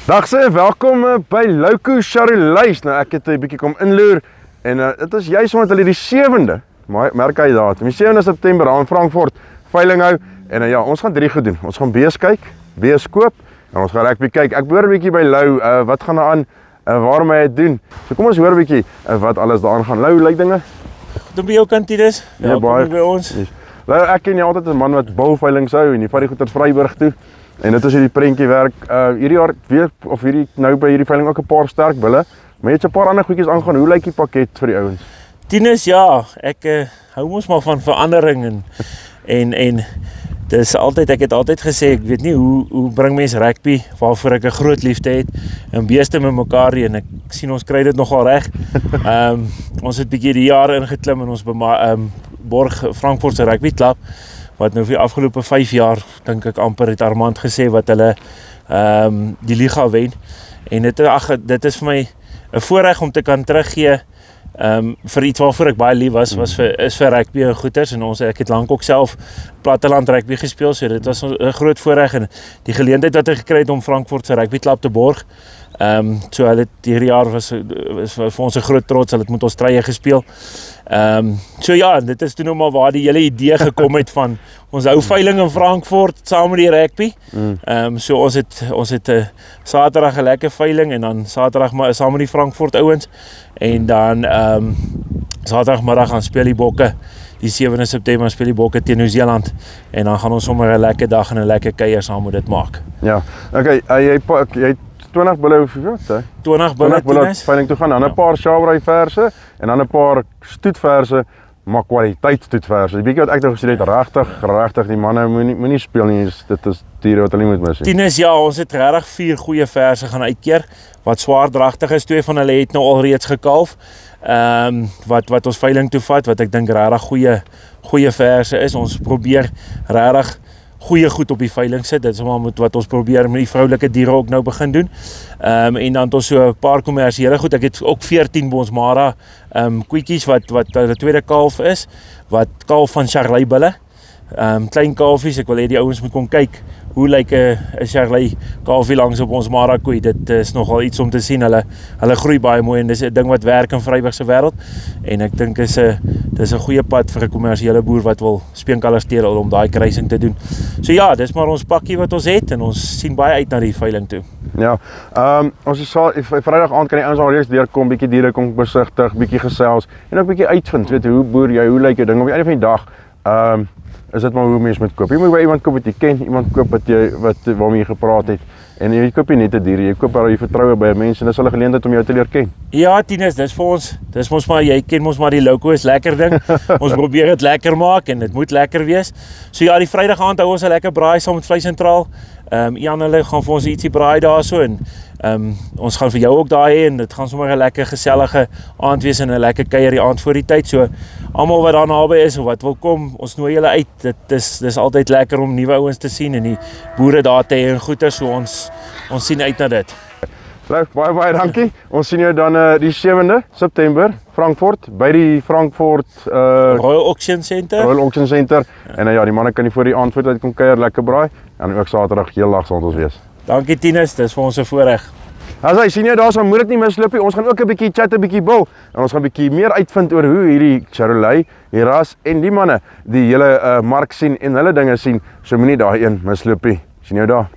Dag sê, welkom by Louko Charolais. Nou ek het 'n bietjie kom inloer en dit is juist omdat hulle die 7de, merk hy daar, die 7de September aan Frankfurt veiling hou en ja, ons gaan 3 goed doen. Ons gaan bees kyk, bees koop en ons gaan rugby kyk. Ek hoor 'n bietjie by Lou, wat gaan daar aan? Waarom hy dit doen? So kom ons hoor 'n bietjie wat alles daaraan gaan. Lou, lyk dinge? Goed by jou kant hier is. Ja, baie by ons. Yes. Lou, ek ken jy altyd 'n man wat bulveilings hou en jy vat die goeie Vryburg toe. En dit is hierdie prentjie werk. Hierdie jaar weer of hierdie nou by hierdie veiling ook 'n paar sterk bulle, maar jy het 'n paar ander goedjies aangaan. Hoe lyk die pakket vir die ouens? Tinus, ja, ek hou mos maar van verandering en dis altyd, ek het altyd gesê, ek weet nie hoe bring mense rugby waarvoor ek 'n groot liefde het en beeste met mekaar en ek sien ons kry dit nogal reg. Ons het bietjie die jaar ingeklim en ons borg Frankfurt se rugby klub wat nou vir die afgelope 5 jaar dink ek amper het Armand gesê wat hulle die liga wen en dit is vir my 'n voorreg om te kan teruggee vir iets waarvoor ek baie lief was vir rugby en goeters en ek het lank ook self platteland rugby gespeel, so dit was 'n groot voorreg en die geleentheid wat ek gekry het om Frankfurt se rugby klub te borg. So hulle hierdie jaar was vir ons 'n groot trots, hulle het met ons treye gespeel. So ja, dit is toe nou maar waar die hele idee gekom het van ons hou veiling in Frankfurt saam met die rugby. So ons het Saterdag 'n lekker veiling en dan Saterdag maar saam met die Frankfurt ouens en dan Saterdagmiddag gaan speel die Bokke. Die 7de September speel die Bokke teen Nieu-Seeland en dan gaan ons sommer 'n lekker dag en 'n lekker kuier saam met dit maak. Ja. Okay, jy 20 bulle hoeveel wat? 20 bulle veiling toe gaan, dan 'n paar Shabrai verse en dan 'n paar stoetverse, maar kwaliteit stoetverse. Die bietjie wat ek nou gesien het, regtig die manne moenie speel nie. Dit is diere wat hulle nie moet mis nie. Tinus, ja, ons het regtig 4 goeie verse gaan uitkeer wat swaardragtig is. 2 van hulle het nou alreeds gekalf. Wat ons veiling toe vat, wat ek dink regtig goeie verse is. Ons probeer regtig goeie goed op die veiling sit. Dit is maar wat ons probeer met die vroulike diere ook nou begin doen. En dan het ons so 'n paar kommersiële goed. Ek het ook 14 Bonsmara koetjies wat hulle tweede kalf is, wat kalf van Charolais bulle. Klein kalfies, ek wil hê die ouens moet kom kyk hoe lyk 'n Charolais kalfie langs op ons Mara koei. Dit is nogal iets om te sien. Hulle groei baie mooi en dis 'n ding wat werk in Vryburg se wêreld. En ek dink dis 'n goeie pad vir 'n kommersiële boer wat wil speenkalvers teelhou om daai kruising te doen. So ja, dis maar ons pakkie wat ons het en ons sien baie uit na die veiling toe. Ja. Ons is Vrydag aand kan die ouens al reeds deurkom, bietjie diere kom besigtig, bietjie gesels en ook bietjie uitvind, weet hoe boer jy, hoe lyk jou ding op die einde van die dag. Is dit maar hoe mense moet koop. Jy moet by iemand koop wat jy ken, iemand koop waarmee jy gepraat het. En jy koop nie net 'n dier, jy koop waar jy vertroue by mense en dis hulle geleentheid om jou te leer ken. Ja, Tinus, dis vir ons. Dis mos maar jy ken mos maar die Louko is lekker ding. Ons probeer dit lekker maak en dit moet lekker wees. So ja, die Vrydag aand hou ons 'n lekker braai saam met Vleis Sentraal. Ian hulle gaan vir ons ietsie braai daarso en ons gaan vir jou ook daai hê en dit gaan sommer 'n lekker gesellige aand wees en 'n lekker kuier die aand voor die tyd. So almal wat daar naby is of wat wil kom, ons nooi julle uit. Dis altyd lekker om nuwe ouens te sien en die boere daar te hê en goeie, so ons sien uit na dit. Baie dankie. Ons sien jou dan die 7de September Frankfurt by die Frankfurt Royal Auction Center. En ja, die manne kan nie voor die aand voor tyd kom kuier, lekker braai en ook Saterdag heel lag sal ons wees. Dankie Tinus, dis vir ons 'n voorreg. As jy sien jou daarso, moet dit nie misloop nie. Ons gaan ook 'n bietjie chat, 'n bietjie bil en ons gaan 'n bietjie meer uitvind oor hoe hierdie Charolais, die ras en die manne die hele mark sien en hulle dinge sien. So moenie daai een misloop nie. Sien jou daar.